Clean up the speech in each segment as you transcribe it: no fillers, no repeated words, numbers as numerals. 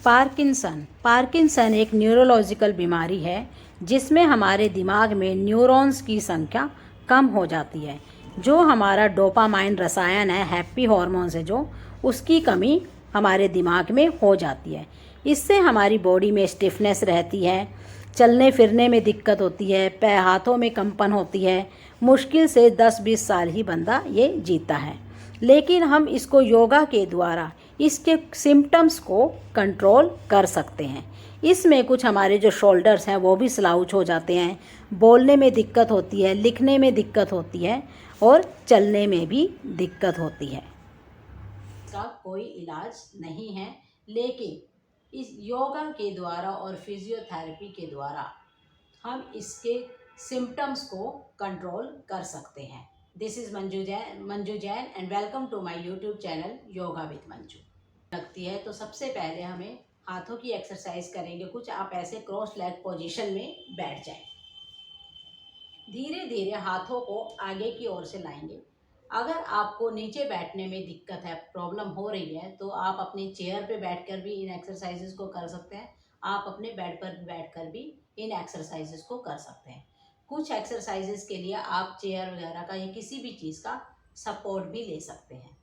Parkinson एक neurological बीमारी है जिसमें हमारे दिमाग में न्यूरॉन्स की संख्या कम हो जाती है। जो हमारा डोपामाइन रसायन है, हैप्पी हॉर्मोन्स है, जो उसकी कमी हमारे दिमाग में हो जाती है। इससे हमारी बॉडी में स्टिफनेस रहती है, चलने फिरने में दिक्कत होती है, पैर हाथों में कंपन होती है। मुश्किल से 10-20 साल ही बंदा ये जीता है। लेकिन हम इसको योगा के द्वारा इसके सिम्टम्स को कंट्रोल कर सकते हैं। इसमें कुछ हमारे जो शोल्डर्स हैं वो भी स्लाउच हो जाते हैं, बोलने में दिक्कत होती है, लिखने में दिक्कत होती है और चलने में भी दिक्कत होती है। इसका कोई इलाज नहीं है, लेकिन इस योगा के द्वारा और फिजियोथेरेपी के द्वारा हम इसके सिम्टम्स को कंट्रोल कर सकते हैं। This is Manju Jain and welcome to my YouTube channel yoga with Manju. लगती है तो सबसे पहले हमें हाथों की एक्सरसाइज करेंगे। कुछ आप ऐसे क्रॉस लेग पोजीशन में बैठ जाएं। धीरे धीरे हाथों को आगे की ओर से लाएंगे। अगर आपको नीचे बैठने में दिक्कत है, प्रॉब्लम हो रही है, तो आप अपनी चेयर पे बैठकर भी इन एक्सरसाइजेस को कर सकते हैं। आप अपने बेड पर बैठकर भी इन एक्सरसाइजेस को कर सकते हैं। कुछ एक्सरसाइजेस के लिए आप चेयर वगैरह का या किसी भी चीज़ का सपोर्ट भी ले सकते हैं।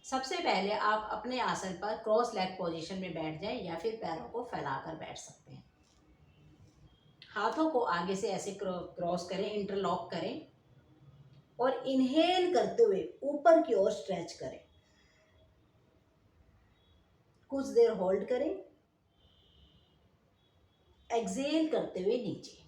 सबसे पहले आप अपने आसन पर क्रॉस लेग पोजीशन में बैठ जाएं या फिर पैरों को फैलाकर बैठ सकते हैं। हाथों को आगे से ऐसे क्रॉस करें, इंटरलॉक करें और इनहेल करते हुए ऊपर की ओर स्ट्रेच करें। कुछ देर होल्ड करें। एक्सहेल करते हुए नीचे,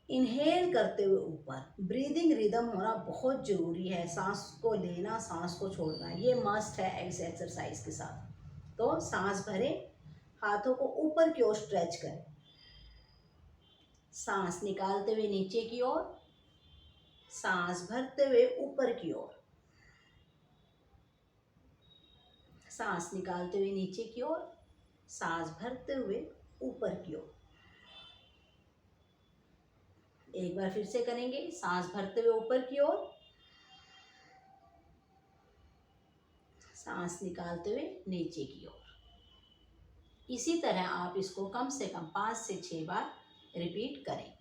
इनहेल करते हुए ऊपर। ब्रीदिंग रिदम होना बहुत जरूरी है। सांस को लेना, सांस को छोड़ना, ये मस्ट है इस एक्सरसाइज के साथ। तो सांस भरें, हाथों को ऊपर की ओर स्ट्रेच करें, सांस निकालते हुए नीचे की ओर, सांस भरते हुए ऊपर की ओर, सांस निकालते हुए नीचे की ओर, सांस भरते हुए ऊपर की ओर। एक बार फिर से करेंगे। सांस भरते हुए ऊपर की ओर, सांस निकालते हुए नीचे की ओर। इसी तरह आप इसको कम से कम 5 से 6 बार रिपीट करें।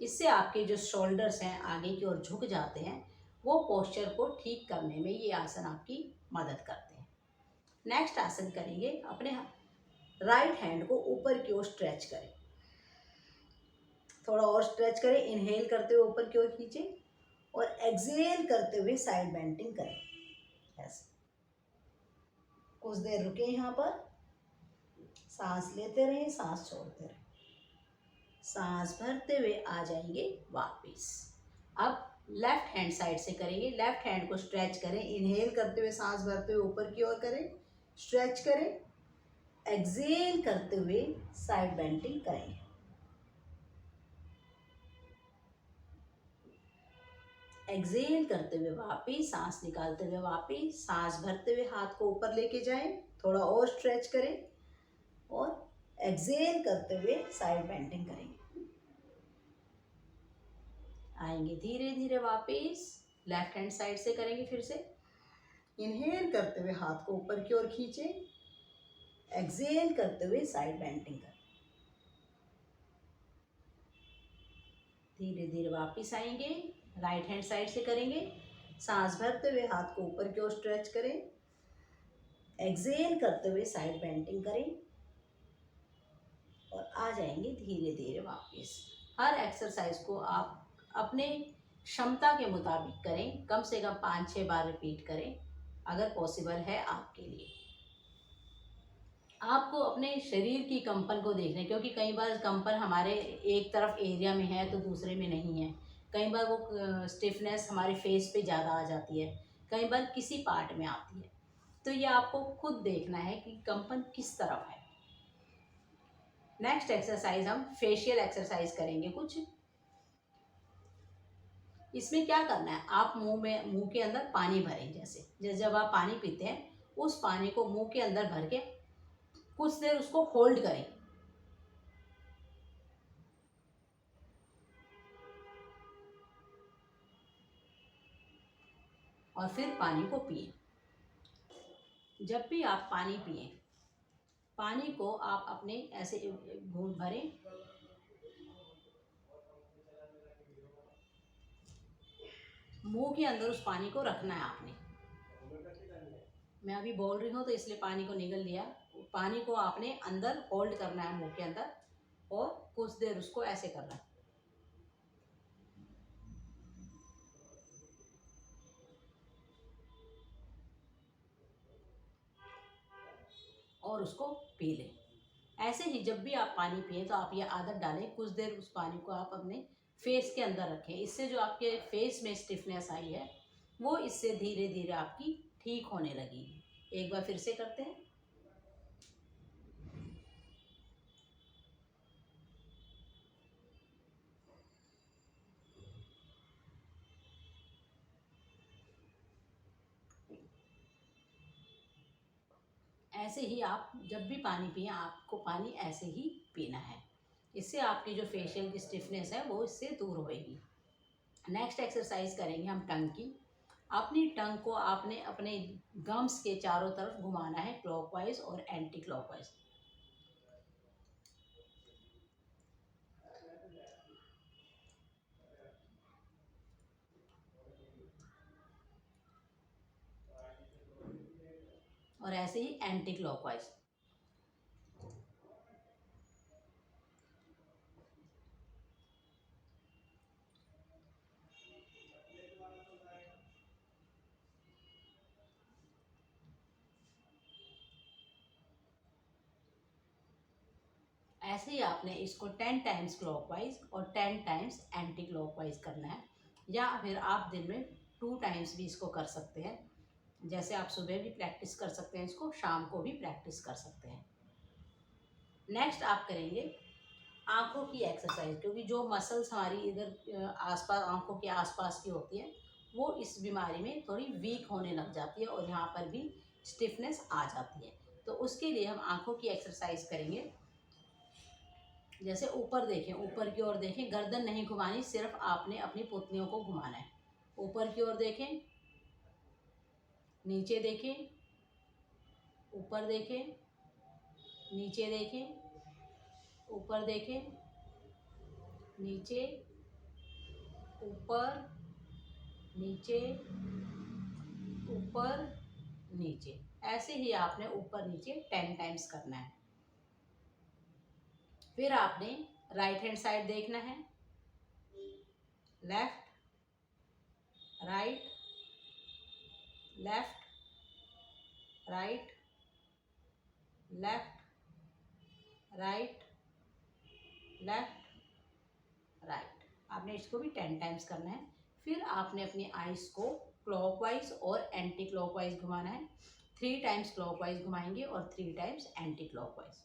इससे आपके जो शोल्डर्स हैं आगे की ओर झुक जाते हैं, वो पोस्चर को ठीक करने में ये आसन आपकी मदद करते हैं। नेक्स्ट आसन करेंगे। अपने राइट हैंड को ऊपर की ओर स्ट्रेच करें। थोड़ा और स्ट्रेच करें। इनहेल करते हुए ऊपर की ओर खींचें और एक्सहेल करते हुए साइड बेंडिंग करें। ऐसे कुछ देर रुके यहाँ पर। सांस लेते रहें, सांस छोड़ते रहें। सांस भरते हुए आ जाएंगे वापस। अब लेफ्ट हैंड साइड से करेंगे। लेफ्ट हैंड को स्ट्रेच करें। इनहेल करते हुए सांस भरते हुए ऊपर की ओर करें, स्ट्रेच करें। एक्सहेल करते हुए साइड बेंडिंग करेंगे। एक्सहेल करते हुए वापस, सांस निकालते हुए वापस, सांस भरते हुए हाथ को ऊपर लेके जाएं, थोड़ा और स्ट्रेच करें और एक्सहेल करते हुए साइड बेंडिंग करेंगे। आएंगे धीरे धीरे वापस। लेफ्ट हैंड साइड से करेंगे फिर से। इनहेल करते हुए हाथ को ऊपर की ओर खींचें, एक्सहेल करते हुए साइड बेंडिंग करें। धीरे धीरे वापस आएंगे। राइट हैंड साइड से करेंगे। सांस भरते हुए हाथ को ऊपर की ओर स्ट्रेच करें, एक्सहेल करते हुए साइड बेंडिंग करें और आ जाएंगे धीरे धीरे वापस। हर एक्सरसाइज को आप अपने क्षमता के मुताबिक करें। कम से कम 5-6 बार रिपीट करें अगर पॉसिबल है आपके लिए। आपको अपने शरीर की कंपन को देखना है, क्योंकि कई बार कंपन हमारे एक तरफ एरिया में है तो दूसरे में नहीं है। कई बार वो स्टिफनेस हमारे फेस पे ज़्यादा आ जाती है, कई बार किसी पार्ट में आती है। तो ये आपको खुद देखना है कि कंपन किस तरफ है। नेक्स्ट एक्सरसाइज हम फेशियल एक्सरसाइज करेंगे कुछ। इसमें क्या करना है, आप मुंह के अंदर पानी भरें। जैसे जब आप पानी पीते हैं, उस पानी को मुंह के अंदर भर के कुछ देर उसको होल्ड करें। और फिर पानी को पिए। जब भी आप पानी पिए पानी को आप अपने ऐसे घूंट भरें, मुंह के अंदर उस पानी को रखना है आपने। मैं अभी बोल रही हूँ तो इसलिए पानी को निगल लिया। पानी को आपने अंदर होल्ड करना है मुंह के अंदर और कुछ देर उसको ऐसे करना है और उसको पी लें। ऐसे ही जब भी आप पानी पिए तो आप ये आदत डालें, कुछ देर उस पानी को आप अपने फेस के अंदर रखें। इससे जो आपके फेस में स्टिफनेस आई है वो इससे धीरे धीरे आपकी ठीक होने लगेगी। एक बार फिर से करते हैं। ऐसे ही आप जब भी पानी पिए आपको पानी ऐसे ही पीना है। इससे आपकी जो फेशियल की स्टिफनेस है वो इससे दूर होएगी। नेक्स्ट एक्सरसाइज करेंगे हम टंग की। अपनी टंग को आपने अपने गम्स के चारों तरफ घुमाना है, क्लॉकवाइज और एंटी क्लॉकवाइज। और ऐसे ही एंटी क्लॉकवाइज। ऐसे ही आपने इसको 10 टाइम्स क्लॉकवाइज और 10 टाइम्स एंटी क्लॉकवाइज करना है, या फिर आप दिन में 2 टाइम्स भी इसको कर सकते हैं। जैसे आप सुबह भी प्रैक्टिस कर सकते हैं, इसको शाम को भी प्रैक्टिस कर सकते हैं। नेक्स्ट आप करेंगे आंखों की एक्सरसाइज, क्योंकि जो मसल्स हमारी इधर आसपास आंखों के आसपास की होती है वो इस बीमारी में थोड़ी वीक होने लग जाती है और यहाँ पर भी स्टिफनेस आ जाती है। तो उसके लिए हम आंखों की एक्सरसाइज करेंगे। जैसे ऊपर देखें, ऊपर की ओर देखें, गर्दन नहीं घुमानी, सिर्फ आपने अपनी पुतलियों को घुमाना है। ऊपर की ओर देखें, नीचे देखें, ऊपर देखें, नीचे देखें, ऊपर देखें, नीचे, ऊपर, नीचे, ऊपर, नीचे। ऐसे ही आपने ऊपर नीचे 10 टाइम्स करना है। फिर आपने राइट हैंड साइड देखना है, left, right, left, right, left, right, left, right. आपने इसको भी 10 टाइम्स करना है। फिर आपने अपनी आइज को क्लॉकवाइज और एंटी क्लॉकवाइज घुमाना है। 3 टाइम्स क्लॉकवाइज घुमाएंगे और 3 टाइम्स एंटी क्लॉकवाइज।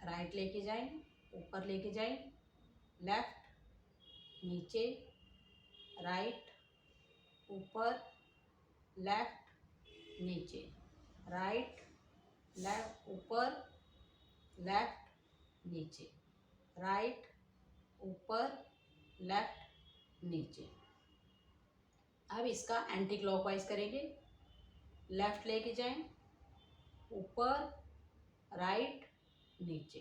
राइट लेके जाएं, ऊपर लेके जाएं, लेफ्ट, नीचे, राइट, ऊपर, लेफ्ट, नीचे, राइट, लेफ्ट, ऊपर, लेफ्ट, नीचे, राइट, ऊपर, लेफ्ट, नीचे। अब इसका एंटी क्लॉकवाइज करेंगे। लेफ्ट लेके जाएं, ऊपर, राइट, नीचे,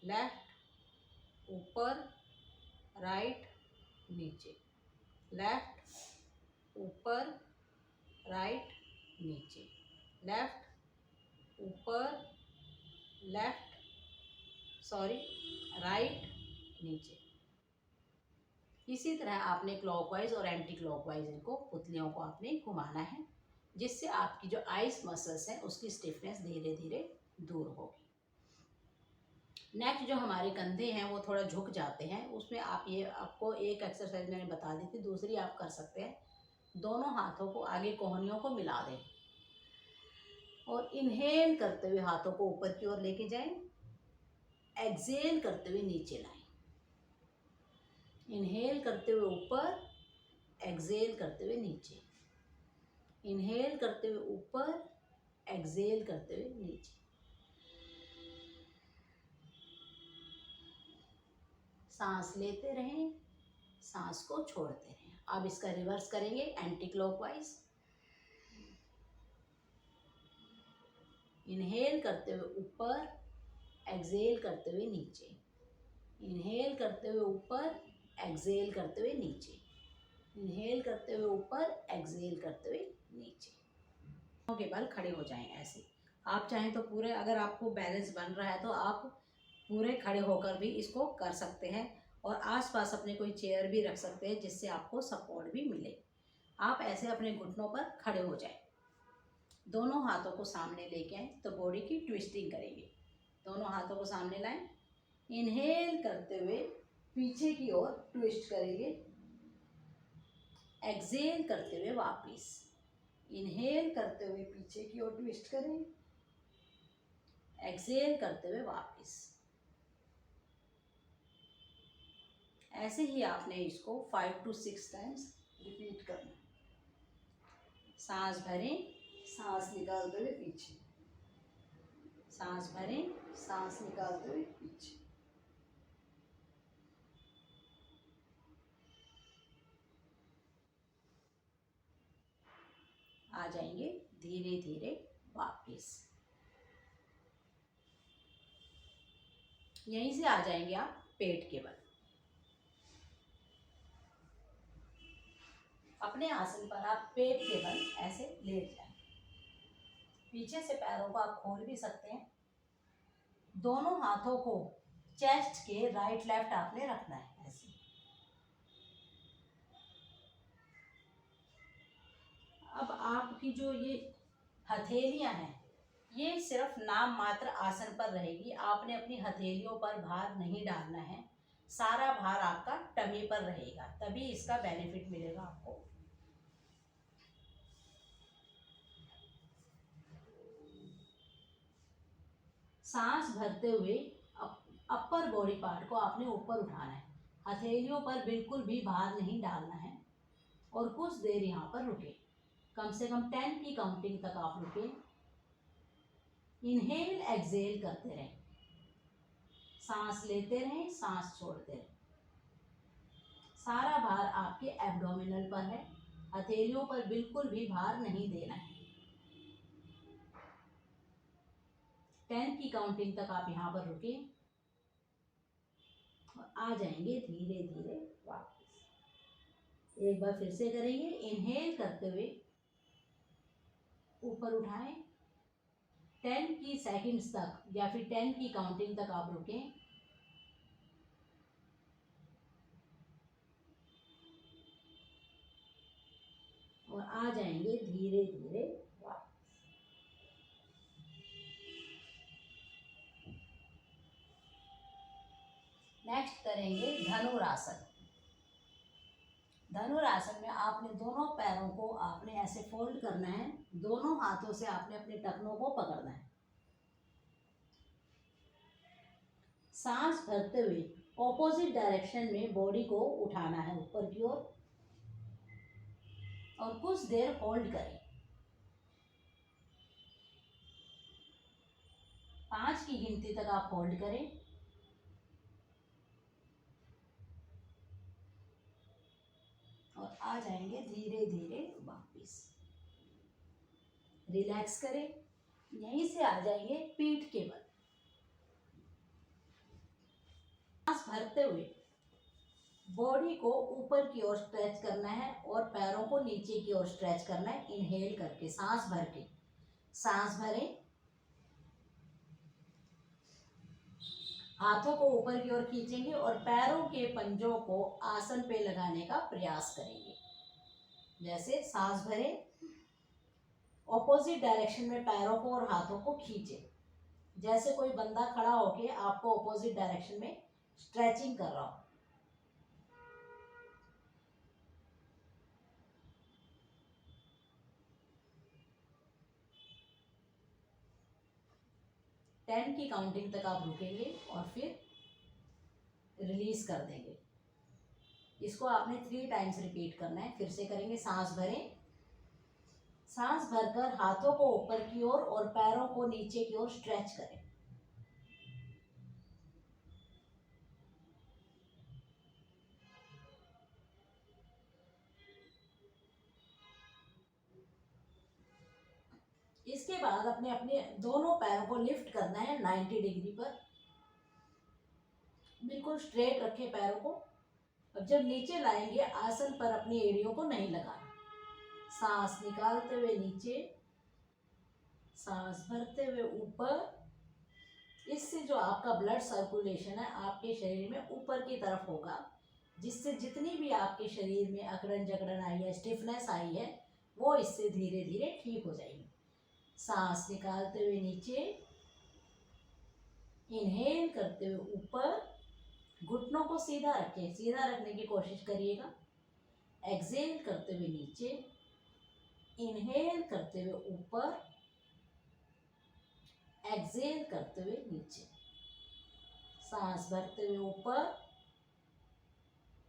लेफ्ट, ऊपर, राइट, नीचे, लेफ्ट, ऊपर, राइट, नीचे, लेफ्ट, ऊपर, लेफ्ट, सॉरी, राइट, नीचे। इसी तरह आपने क्लॉकवाइज और एंटी क्लॉकवाइज इनको पुतलियों को आपने घुमाना है, जिससे आपकी जो आइस मसल्स हैं उसकी स्टिफनेस धीरे धीरे दूर होगी। नेक्स्ट जो हमारे कंधे हैं वो थोड़ा झुक जाते हैं, उसमें आप ये आपको एक एक्सरसाइज मैंने बता दी थी, दूसरी आप कर सकते हैं। दोनों हाथों को आगे कोहनियों को मिला दें और इनहेल करते हुए हाथों को ऊपर की ओर लेके जाएं, एक्सहेल करते हुए नीचे लाएं। इनहेल करते हुए ऊपर, एक्सहेल करते हुए नीचे, इनहेल करते हुए ऊपर, एक्सहेल करते हुए नीचे। सांस लेते रहें, सांस को छोड़ते रहें। अब इसका रिवर्स करेंगे एंटी क्लॉकवाइज। इनहेल करते हुए ऊपर, एक्सहेल करते हुए नीचे, इनहेल करते हुए ऊपर, एक्सहेल करते हुए नीचे, इनहेल करते हुए ऊपर, एक्सहेल करते हुए नीचे। के बल खड़े हो जाएं ऐसे। आप चाहें तो पूरे, अगर आपको बैलेंस बन रहा है तो आप पूरे खड़े होकर भी इसको कर सकते हैं, और आसपास अपने कोई चेयर भी रख सकते हैं जिससे आपको सपोर्ट भी मिले। आप ऐसे अपने घुटनों पर खड़े हो जाएं। दोनों हाथों को सामने लेके आएं तो बॉडी की ट्विस्टिंग करेंगे। दोनों हाथों को सामने लाएं, इनहेल करते हुए पीछे की ओर ट्विस्ट करेंगे, एक्सहेल करते हुए वापस, इनहेल करते हुए पीछे की ओर ट्विस्ट करें, एक्सहेल करते हुए वापस। ऐसे ही आपने इसको 5 to 6 टाइम्स रिपीट करना। सांस भरें, सांस निकालते हुए पीछे, सांस भरें, सांस निकालते हुए पीछे। आ जाएंगे धीरे धीरे वापस। यहीं से आ जाएंगे आप पेट के बल। अपने आसन पर आप पेट के बल ऐसे लेट जाएं। पीछे से पैरों को आप खोल भी सकते हैं। दोनों हाथों को चेस्ट के राइट लेफ्ट आपने रखना है ऐसे। अब आपकी जो ये हथेलियां हैं, ये सिर्फ नाम मात्र आसन पर रहेगी। आपने अपनी हथेलियों पर भार नहीं डालना है, सारा भार आपका टमी पर रहेगा, तभी इसका बेनिफिट मिलेगा आपको। सांस भरते हुए अपर बॉडी पार्ट को आपने ऊपर उठाना है, हथेलियों पर बिल्कुल भी भार नहीं डालना है, और कुछ देर यहाँ पर रुके, कम से कम 10 की काउंटिंग तक आप रुके। इनहेल एक्सहेल करते रहें, सांस लेते रहें, सांस छोड़ते रहें। सारा भार आपके एब्डोमिनल पर है, हथेलियों पर बिल्कुल भी भार नहीं देना है। 10 की काउंटिंग तक आप यहाँ पर रुके और आ जाएंगे धीरे धीरे वापस। एक बार फिर से करेंगे। इनहेल करते हुए ऊपर उठाएं, 10 की सेकंड्स तक या फिर 10 की काउंटिंग तक आप रुकें। और आ जाएंगे धीरे धीरे वापस। नेक्स्ट करेंगे धनुरासन। धनुरासन में आपने दोनों पैरों को आपने ऐसे फोल्ड करना है, दोनों हाथों से आपने अपने टखनों को पकड़ना है। सांस भरते हुए ऑपोजिट डायरेक्शन में बॉडी को उठाना है ऊपर की ओर, और कुछ देर होल्ड करें। 5 की गिनती तक आप होल्ड करें, और आ जाएंगे धीरे धीरे वापस। रिलैक्स करें, यहीं से आ जाएंगे पीठ के बल। सांस भरते हुए बॉडी को ऊपर की ओर स्ट्रेच करना है और पैरों को नीचे की ओर स्ट्रेच करना है। इनहेल करके सांस भर के, सांस भरें, हाथों को ऊपर की ओर खींचेंगे और पैरों के पंजों को आसन पे लगाने का प्रयास करेंगे। जैसे सांस भरें, ऑपोजिट डायरेक्शन में पैरों को और हाथों को खींचें, जैसे कोई बंदा खड़ा होके आपको ऑपोजिट डायरेक्शन में स्ट्रेचिंग कर रहा हो। टेन की काउंटिंग तक आप रुकेंगे और फिर रिलीज कर देंगे। इसको आपने 3 टाइम्स रिपीट करना है। फिर से करेंगे। सांस भरें, सांस भरकर हाथों को ऊपर की ओर और पैरों को नीचे की ओर स्ट्रेच करें। इसके बाद अपने अपने दोनों पैरों को लिफ्ट करना है 90 डिग्री पर। बिल्कुल स्ट्रेट रखें पैरों को। अब जब नीचे लाएंगे आसन पर अपनी एड़ियों को नहीं लगाना। सांस निकालते हुए नीचे, सांस भरते हुए ऊपर। इससे जो आपका ब्लड सर्कुलेशन है आपके शरीर में ऊपर की तरफ होगा, जिससे जितनी भी आपके शरीर में अकड़न जकड़न आई है, स्टिफनेस आई है, वो इससे धीरे धीरे ठीक हो जाएगी। सांस निकालते हुए नीचे, इनहेल करते हुए ऊपर। घुटनों को सीधा रखें, सीधा रखने की कोशिश करिएगा। एक्सेल करते हुए नीचे, इनहेल करते हुए ऊपर, एक्सेल करते हुए नीचे। सांस भरते हुए ऊपर,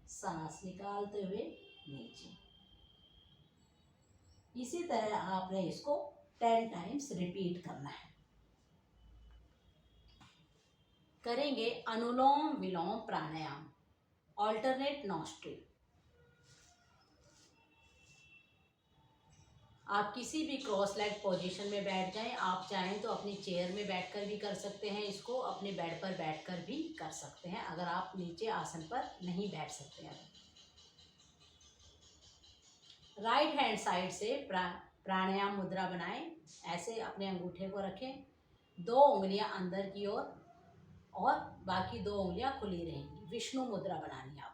सांस निकालते हुए नीचे। इसी तरह आपने इसको 10 टाइम्स रिपीट करना है। करेंगे अनुलोम विलोम प्राणायाम, ऑल्टरनेट नॉस्ट्रिल। आप किसी भी क्रॉस लेग पोजीशन में बैठ जाएं। आप चाहें तो अपनी चेयर में बैठकर भी कर सकते हैं इसको, अपने बेड पर बैठकर भी कर सकते हैं, अगर आप नीचे आसन पर नहीं बैठ सकते हैं। राइट हैंड साइड से प्राणायाम मुद्रा बनाएं। ऐसे अपने अंगूठे को रखें, 2 उंगलियां अंदर की ओर और बाकी 2 उंगलियां खुली रहेंगी। विष्णु मुद्रा बनानी है आपने।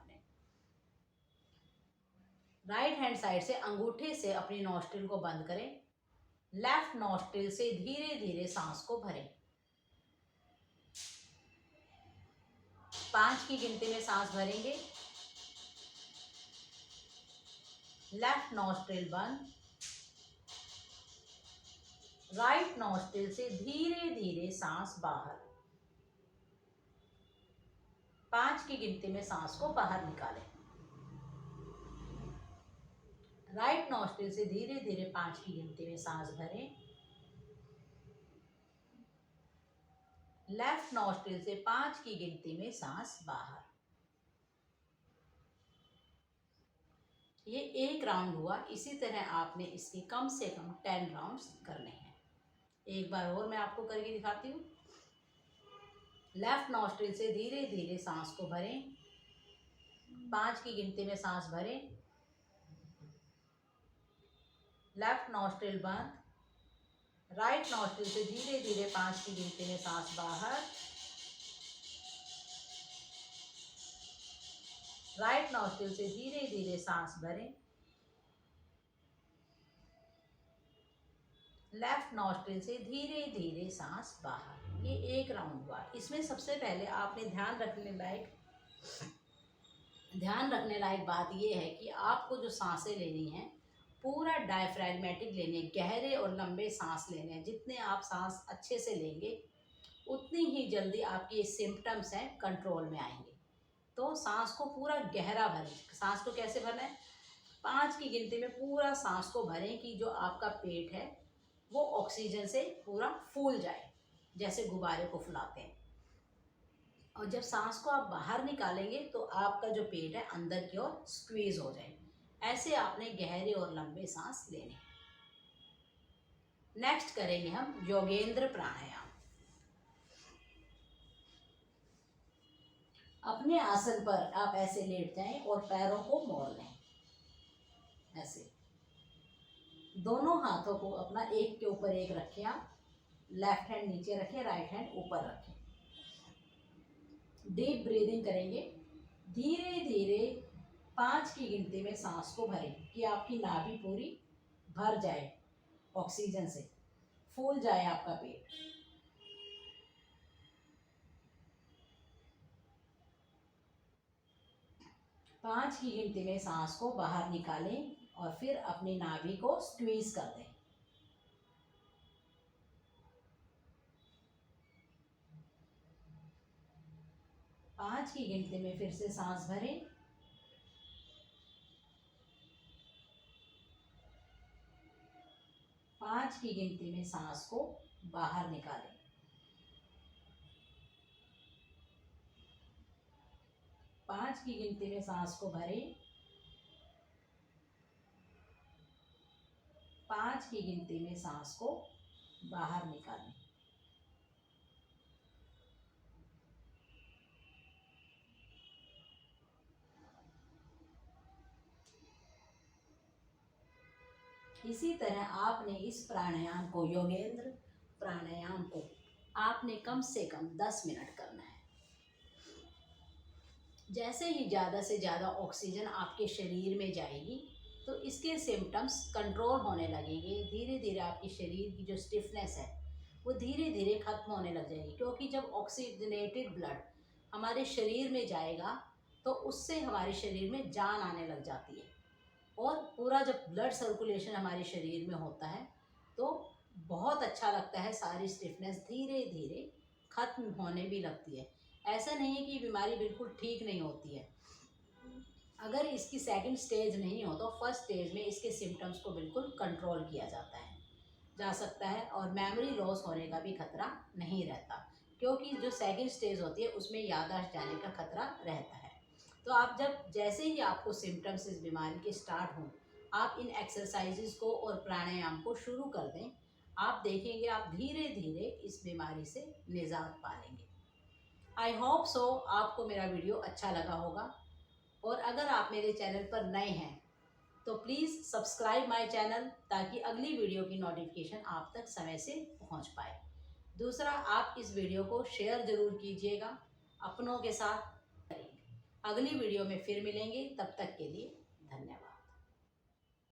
राइट हैंड साइड से अंगूठे से अपनी नॉस्ट्रिल को बंद करें। लेफ्ट नॉस्ट्रिल से धीरे धीरे सांस को भरें। 5 की गिनती में सांस भरेंगे। लेफ्ट नॉस्ट्रिल बंद। राइट नॉस्ट्रिल से धीरे धीरे सांस बाहर। 5 की गिनती में सांस को बाहर निकालें। राइट नॉस्ट्रिल से धीरे धीरे 5 की गिनती में सांस भरें। लेफ्ट नॉस्ट्रिल से 5 की गिनती में सांस बाहर। ये 1 राउंड हुआ। इसी तरह आपने इसके कम से कम 10 राउंड्स करने हैं। एक बार और मैं आपको करके दिखाती हूँ। लेफ्ट नॉस्ट्रिल से धीरे धीरे सांस को भरें। 5 की गिनती में सांस भरें। लेफ्ट नॉस्ट्रिल बंद। राइट नॉस्ट्रिल से धीरे धीरे 5 की गिनती में सांस बाहर। राइट नॉस्ट्रिल से धीरे धीरे सांस भरें। लेफ्ट नॉस्ट्रिल से धीरे धीरे सांस बाहर। ये 1 राउंड हुआ। इसमें सबसे पहले आपने ध्यान रखने लायक बात यह है कि आपको जो सांसें लेनी है पूरा डायफ्रैग्मेटिक लेने, गहरे और लंबे सांस लेने हैं। जितने आप सांस अच्छे से लेंगे उतनी ही जल्दी आपके ये सिम्टम्स हैं कंट्रोल में आएंगे। तो सांस को पूरा गहरा भरें। सांस को कैसे भरना है? 5 की गिनती में पूरा सांस को भरें कि जो आपका पेट है वो ऑक्सीजन से पूरा फूल जाए, जैसे गुब्बारे को फुलाते हैं। और जब सांस को आप बाहर निकालेंगे तो आपका जो पेट है अंदर की ओर स्क्वीज हो जाए। ऐसे आपने गहरे और लंबे सांस लेने। नेक्स्ट करेंगे हम योगेंद्र प्राणायाम। अपने आसन पर आप ऐसे लेट जाएं और पैरों को मोड़ लें। ऐसे दोनों हाथों को अपना एक के ऊपर एक रखें। आप लेफ्ट हैंड नीचे रखें, राइट हैंड ऊपर रखें। डीप ब्रीदिंग करेंगे। धीरे धीरे 5 की गिनती में सांस को भरें कि आपकी नाभि पूरी भर जाए, ऑक्सीजन से फूल जाए आपका पेट। 5 की गिनती में सांस को बाहर निकालें और फिर अपनी नाभि को स्क्वीज कर दें। 5 की गिनती में फिर से सांस भरें। 5 की गिनती में सांस को बाहर निकालें। 5 की गिनती में सांस को भरें। 5 की गिनती में सांस को बाहर निकालें। इसी तरह आपने इस प्राणायाम को, योगेंद्र प्राणायाम को आपने कम से कम 10 मिनट करना है। जैसे ही ज़्यादा से ज़्यादा ऑक्सीजन आपके शरीर में जाएगी तो इसके सिम्टम्स कंट्रोल होने लगेंगे। धीरे धीरे आपके शरीर की जो स्टिफनेस है वो धीरे धीरे ख़त्म होने लग जाएगी, क्योंकि जब ऑक्सीजनेटेड ब्लड हमारे शरीर में जाएगा तो उससे हमारे शरीर में जान आने लग जाती है। और पूरा जब ब्लड सर्कुलेशन हमारे शरीर में होता है तो बहुत अच्छा लगता है, सारी स्टिफनेस धीरे धीरे ख़त्म होने भी लगती है। ऐसा नहीं है कि बीमारी बिल्कुल ठीक नहीं होती है। अगर इसकी सेकंड स्टेज नहीं हो तो फर्स्ट स्टेज में इसके सिम्टम्स को बिल्कुल कंट्रोल किया जा सकता है और मेमोरी लॉस होने का भी खतरा नहीं रहता, क्योंकि जो सेकंड स्टेज होती है उसमें याददाश्त जाने का खतरा रहता है। तो आप जैसे ही आपको सिम्टम्स इस बीमारी के स्टार्ट हों, आप इन एक्सरसाइजेज को और प्राणायाम को शुरू कर दें। आप देखेंगे आप धीरे धीरे इस बीमारी से निजात पा लेंगे। आई होप सो आपको मेरा वीडियो अच्छा लगा होगा, और अगर आप मेरे चैनल पर नए हैं तो प्लीज़ सब्सक्राइब माय चैनल, ताकि अगली वीडियो की नोटिफिकेशन आप तक समय से पहुंच पाए। दूसरा, आप इस वीडियो को शेयर ज़रूर कीजिएगा अपनों के साथ। अगली वीडियो में फिर मिलेंगे, तब तक के लिए धन्यवाद।